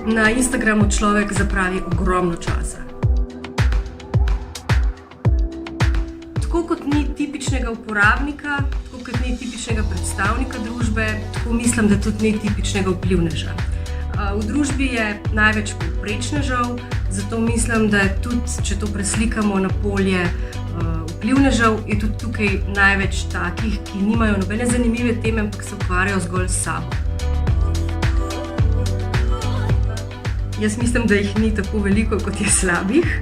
Na Instagramu človek zapravi ogromno časa. Tako kot ni tipičnega uporabnika, tako kot ni tipičnega predstavnika družbe, tako mislim, da tudi ni tipičnega vplivneža. V družbi je največ povprečnežev, zato mislim, da je tudi, če to preslikamo na polje vplivnežev, je tudi tukaj največ takih, ki nimajo nobene zanimive teme, ampak se ukvarjajo zgolj s sabo. Jaz mislim, da jih ni tako veliko, kot je slabih.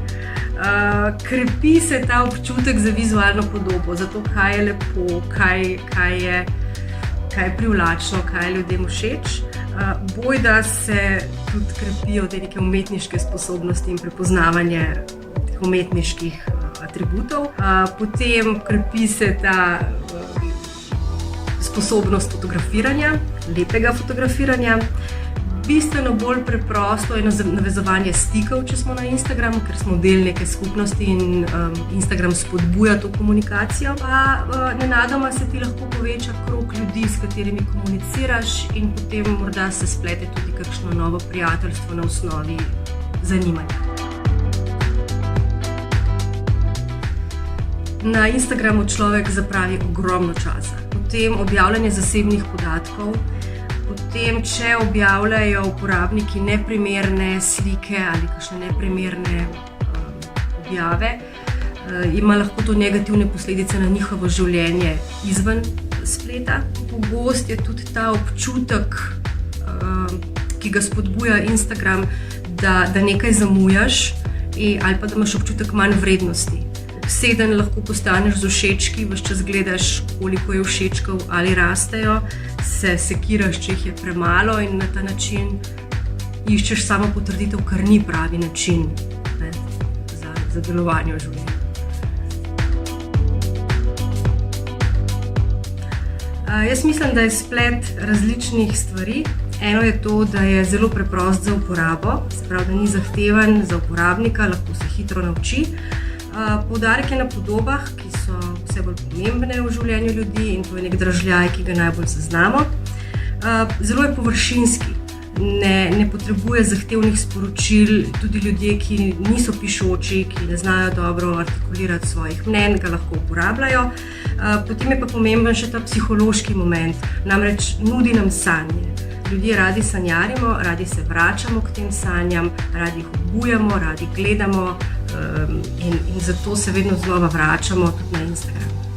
Krepi se ta občutek za vizualno podobo, za to, kaj je lepo, kaj je privlačno, kaj je ljudem všeč. Bojda se tudi krepijo te neke umetniške sposobnosti in prepoznavanje teh umetniških atributov. Potem krepi se ta sposobnost fotografiranja, lepega fotografiranja. Bistveno bolj preprosto je navezovanje stikov, če smo na Instagramu, ker smo del neke skupnosti in Instagram spodbuja to komunikacijo. Pa nenadoma se ti lahko poveča krog ljudi, s katerimi komuniciraš, in potem morda se splete tudi kakšno novo prijateljstvo na osnovi zanimanja. Na Instagramu človek zapravi ogromno časa. Potem objavljanje zasebnih podatkov. Potem, če objavljajo uporabniki neprimerne slike ali kakšne neprimerne objave, ima lahko to negativne posledice na njihovo življenje izven spleta. Pogost je tudi ta občutek, ki ga spodbuja Instagram, da nekaj zamujaš ali pa da imaš občutek manj vrednosti. Obseden lahko postaneš z všečki, ves čas gledaš, koliko je všečkov ali rastejo, se sekiraš, če jih je premalo, in na ta način iščeš samo potrditev, kar ni pravi način za delovanje v življenju. Jaz mislim, da je splet različnih stvari. Eno je to, da je zelo preprost za uporabo, se pravi, da ni zahteven za uporabnika, lahko se hitro nauči. Poudarek je na podobah, ki so vse bolj pomembne v življenju ljudi, in to je nek dražljaj, ki ga najbolj zaznamo. Zelo je površinski, ne potrebuje zahtevnih sporočil, tudi ljudje, ki niso pišoči, ki ne znajo dobro artikulirati svojih mnenj, ga lahko uporabljajo. Potem je pa pomemben še ta psihološki moment, namreč nudi nam sanje. Ljudje radi sanjarimo, radi se vračamo k tem sanjam, radi jih obujamo, radi gledamo in zato se vedno znova vračamo tudi na Instagram.